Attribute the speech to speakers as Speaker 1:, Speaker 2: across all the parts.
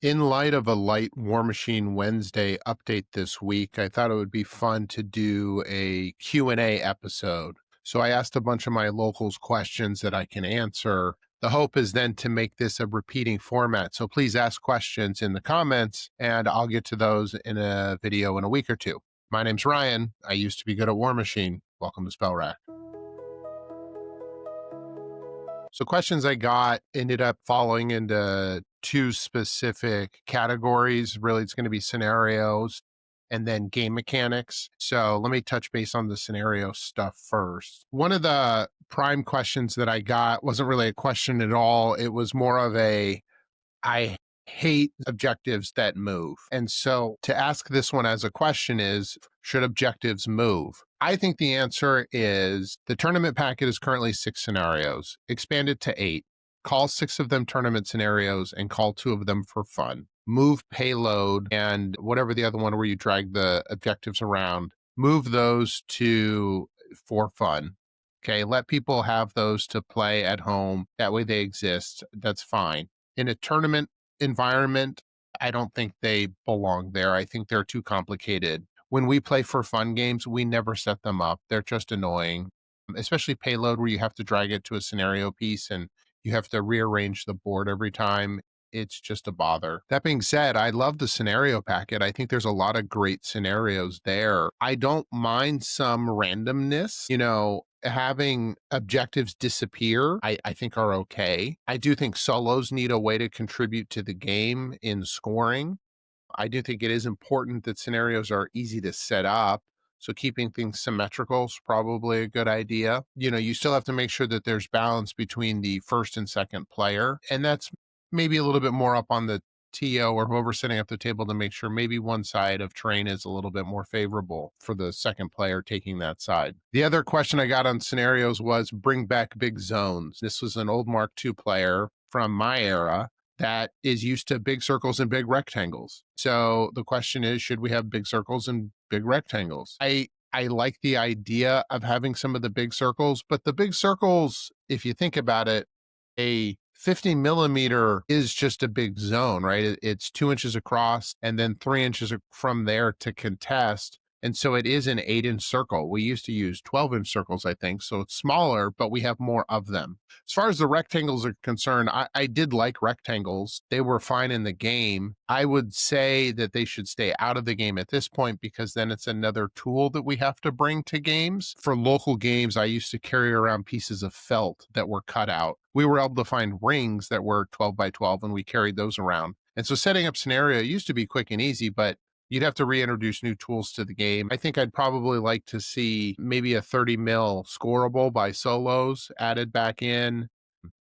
Speaker 1: In light of a light Warmachine Wednesday update this week, I thought it would be fun to do a Q&A episode. So I asked a bunch of my locals questions that I can answer. The hope is then to make this a repeating format. So please ask questions in the comments and I'll get to those in a video in a week or two. My name's Ryan. I used to be good at Warmachine. Welcome to Spell Rack. So questions I got ended up falling into two specific categories. Really, it's going to be scenarios and then game mechanics. So let me touch base on the scenario stuff first. One of the prime questions that I got wasn't really a question at all. It was more of I hate objectives that move. And so to ask this one as a question is, should objectives move? I think the answer is the tournament packet is currently 6 scenarios. Expand it to 8. Call 6 of them tournament scenarios and call 2 of them for fun. Move payload and whatever the other one where you drag the objectives around, move those to for fun. Okay, let people have those to play at home. That way they exist. That's fine. In a tournament environment, I don't think they belong there. I think they're too complicated. When we play for fun games, we never set them up. They're just annoying, especially payload where you have to drag it to a scenario piece and you have to rearrange the board every time. It's just a bother. That being said, I love the scenario packet. I think there's a lot of great scenarios there. I don't mind some randomness. Having objectives disappear, I think are okay. I do think solos need a way to contribute to the game in scoring. I do think it is important that scenarios are easy to set up. So keeping things symmetrical is probably a good idea. You still have to make sure that there's balance between the first and second player. And that's maybe a little bit more up on the TO or whoever's setting up the table to make sure maybe one side of terrain is a little bit more favorable for the second player taking that side. The other question I got on scenarios was bring back big zones. This was an old Mark II player from my era that is used to big circles and big rectangles. So the question is, should we have big circles and big rectangles? I like the idea of having some of the big circles, but the big circles, if you think about it, a 50 millimeter is just a big zone, right? It's 2 inches across and then 3 inches from there to contest. And so it is an 8-inch circle. We used to use 12-inch circles, I think. So it's smaller, but we have more of them. As far as the rectangles are concerned, I did like rectangles. They were fine in the game. I would say that they should stay out of the game at this point because then it's another tool that we have to bring to games. For local games, I used to carry around pieces of felt that were cut out. We were able to find rings that were 12 by 12 and we carried those around. And so setting up scenario used to be quick and easy, but you'd have to reintroduce new tools to the game. I think I'd probably like to see maybe a 30 mil scorable by solos added back in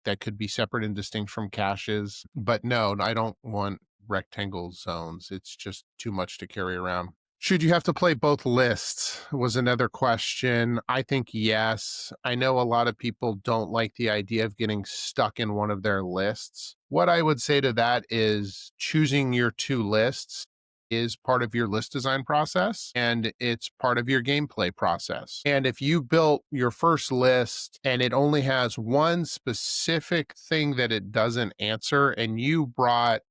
Speaker 1: that could be separate and distinct from caches. But no, I don't want rectangle zones. It's just too much to carry around. Should you have to play both lists was another question. I think yes. I know a lot of people don't like the idea of getting stuck in one of their lists. What I would say to that is choosing your 2 lists is part of your list design process and it's part of your gameplay process. And if you built your first list and it only has one specific thing that it doesn't answer and you brought,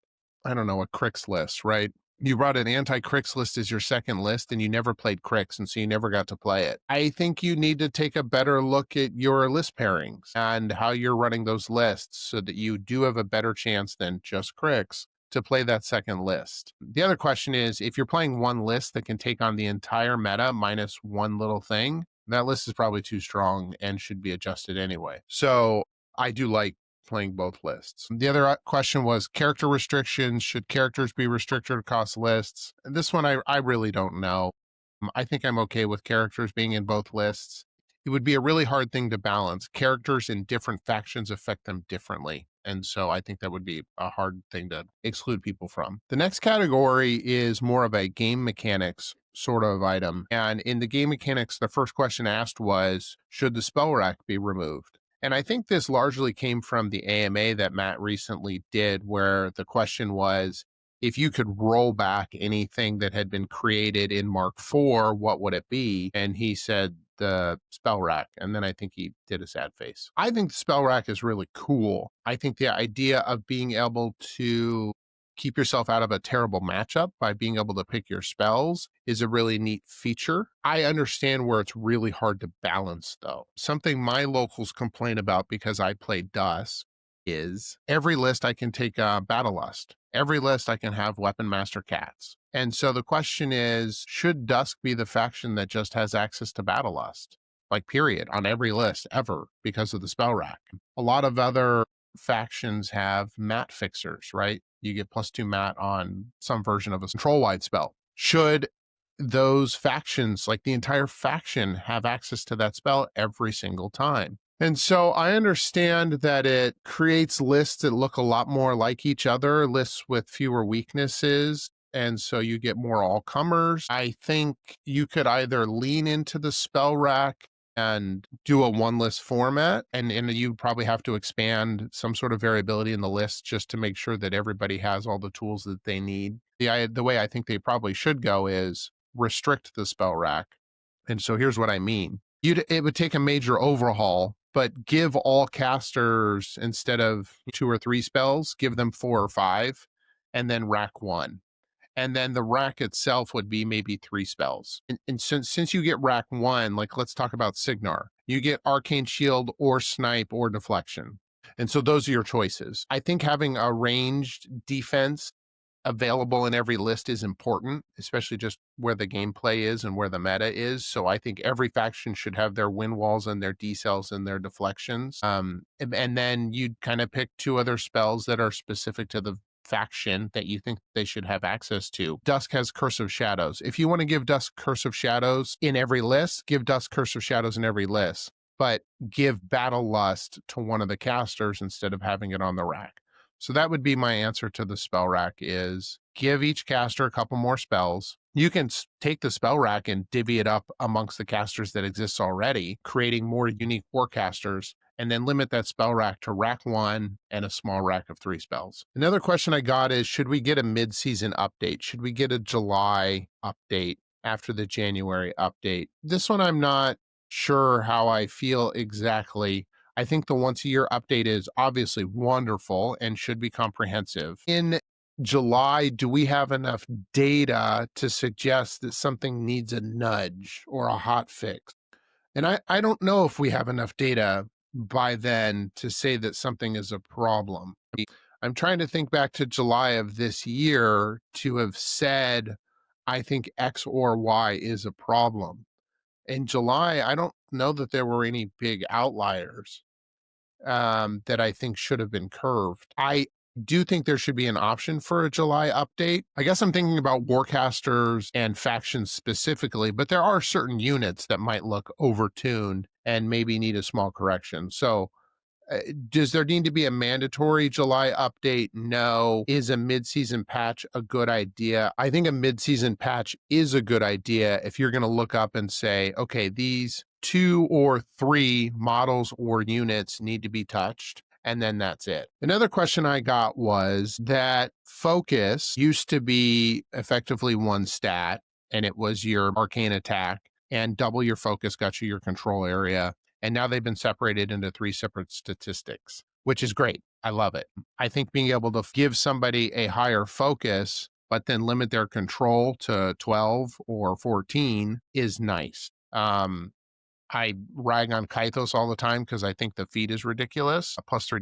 Speaker 1: I don't know, a Crix list, right? You brought an anti-Crix list as your second list and you never played Crix and so you never got to play it. I think you need to take a better look at your list pairings and how you're running those lists so that you do have a better chance than just Crix to play that second list. The other question is, if you're playing one list that can take on the entire meta minus one little thing, that list is probably too strong and should be adjusted anyway. So I do like playing both lists. The other question was character restrictions. Should characters be restricted across lists? And this one, I really don't know. I think I'm okay with characters being in both lists. It would be a really hard thing to balance. Characters in different factions affect them differently. And so I think that would be a hard thing to exclude people from. The next category is more of a game mechanics sort of item. And in the game mechanics, the first question asked was, should the spell rack be removed? And I think this largely came from the AMA that Matt recently did, where the question was, if you could roll back anything that had been created in Mark IV, what would it be? And he said the spell rack. And then I think he did a sad face. I think the spell rack is really cool. I think the idea of being able to keep yourself out of a terrible matchup by being able to pick your spells is a really neat feature. I understand where it's really hard to balance, though. Something my locals complain about because I play Dusk is every list I can take Battle Lust. Every list I can have Weapon Master Cats. And so the question is, should Dusk be the faction that just has access to Battle Lust? Like, period, on every list ever because of the spell rack. A lot of other factions have mat fixers, right? You get +2 mat on some version of a control wide spell. Should those factions, like the entire faction, have access to that spell every single time? And so I understand that it creates lists that look a lot more like each other, lists with fewer weaknesses. And so you get more all comers. I think you could either lean into the spell rack and do a one list format, and you probably have to expand some sort of variability in the list just to make sure that everybody has all the tools that they need. The way I think they probably should go is restrict the spell rack. And so here's what I mean. It would take a major overhaul, but give all casters, instead of 2 or 3 spells, give them 4 or 5, and then rack 1. And then the rack itself would be maybe 3 spells. And since you get rack 1, like let's talk about Signar, you get Arcane Shield or Snipe or Deflection. And so those are your choices. I think having a ranged defense available in every list is important, especially just where the gameplay is and where the meta is. So I think every faction should have their win walls and their decels and their deflections. And then you'd kind of pick 2 other spells that are specific to the faction that you think they should have access to. Dusk has Curse of Shadows. If you want to give Dusk Curse of Shadows in every list, give Dusk Curse of Shadows in every list, but give Battle Lust to one of the casters instead of having it on the rack. So that would be my answer to the spell rack is give each caster a couple more spells. You can take the spell rack and divvy it up amongst the casters that exists already, creating more unique warcasters, and then limit that spell rack to rack 1 and a small rack of 3 spells. Another question I got is, should we get a mid-season update? Should we get a July update after the January update? This one I'm not sure how I feel exactly. I think the once-a-year update is obviously wonderful and should be comprehensive. In July, do we have enough data to suggest that something needs a nudge or a hot fix? And I don't know if we have enough data by then to say that something is a problem. I'm trying to think back to July of this year to have said, I think X or Y is a problem. In July, I don't know that there were any big outliers that I think should have been curved. I do think there should be an option for a July update. I guess I'm thinking about warcasters and factions specifically, but there are certain units that might look overtuned and maybe need a small correction. So does there need to be a mandatory July update? No. Is a mid-season patch a good idea? I think a mid-season patch is a good idea if you're going to look up and say, okay, these 2 or 3 models or units need to be touched, and then that's it. Another question I got was that focus used to be effectively 1 stat, and it was your arcane attack, and double your focus got you your control area. And now they've been separated into 3 separate statistics, which is great. I love it. I think being able to give somebody a higher focus, but then limit their control to 12 or 14 is nice. I rag on Kythos all the time because I think the feat is ridiculous. A +3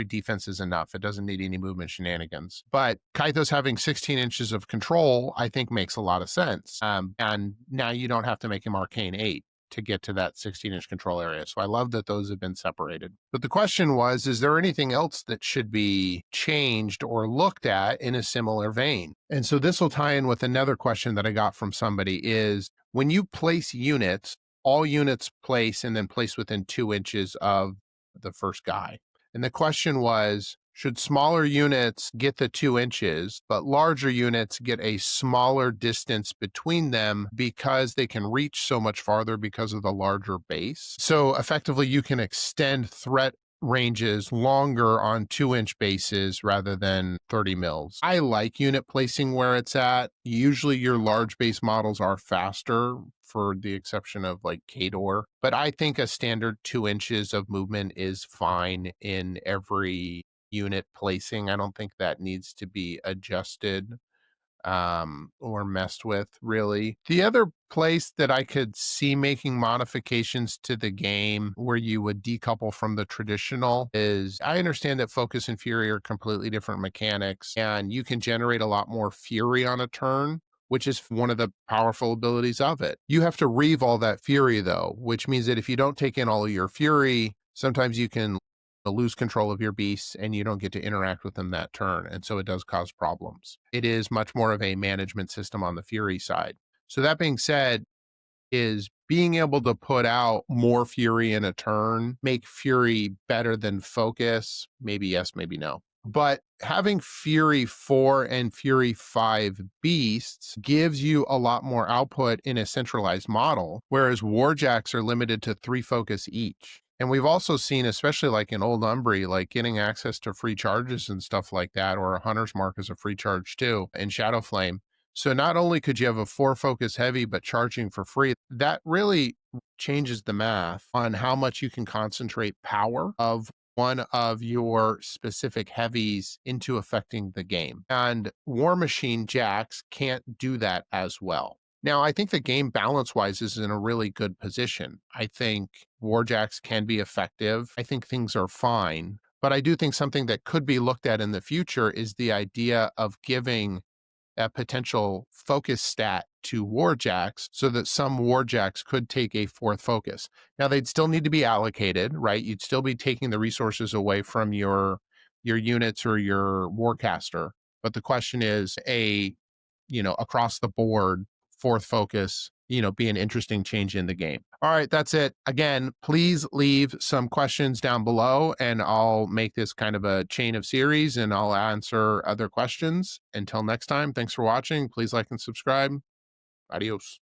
Speaker 1: defense is enough. It doesn't need any movement shenanigans. But Kythos having 16 inches of control, I think makes a lot of sense. And now you don't have to make him Arcane 8 to get to that 16-inch control area. So I love that those have been separated. But the question was, is there anything else that should be changed or looked at in a similar vein? And so this will tie in with another question that I got from somebody is, when you place units, all units place and then place within 2 inches of the first guy. And the question was, should smaller units get the 2 inches, but larger units get a smaller distance between them because they can reach so much farther because of the larger base? So effectively, you can extend threat ranges longer on 2-inch bases rather than 30 mils. I like unit placing where it's at. Usually your large base models are faster, for the exception of like Kador, but I think a standard 2 inches of movement is fine in every unit placing. I don't think that needs to be adjusted or messed with, really. The other place that I could see making modifications to the game where you would decouple from the traditional is I understand that Focus and Fury are completely different mechanics, and you can generate a lot more Fury on a turn, which is one of the powerful abilities of it. You have to reave all that Fury, though, which means that if you don't take in all of your Fury, sometimes you can lose control of your beasts and you don't get to interact with them that turn. And so it does cause problems. It is much more of a management system on the Fury side. So that being said, is being able to put out more Fury in a turn, make Fury better than Focus? Maybe yes, maybe no. But having Fury 4 and Fury 5 beasts gives you a lot more output in a centralized model, whereas Warjacks are limited to 3 focus each. And we've also seen, especially like in Old Umbry, like getting access to free charges and stuff like that, or a Hunter's Mark is a free charge too in Shadowflame. So not only could you have a 4 focus heavy, but charging for free, that really changes the math on how much you can concentrate power of one of your specific heavies into affecting the game. And Warmachine Jacks can't do that as well. Now, I think the game balance wise is in a really good position. I think Warjacks can be effective. I think things are fine. But I do think something that could be looked at in the future is the idea of giving a potential focus stat to Warjacks so that some Warjacks could take a 4th focus. Now they'd still need to be allocated, right? You'd still be taking the resources away from your units or your Warcaster. But the question is across the board 4th focus, be an interesting change in the game. All right, that's it. Again, please leave some questions down below and I'll make this kind of a chain of series and I'll answer other questions. Until next time, thanks for watching. Please like and subscribe. Adios.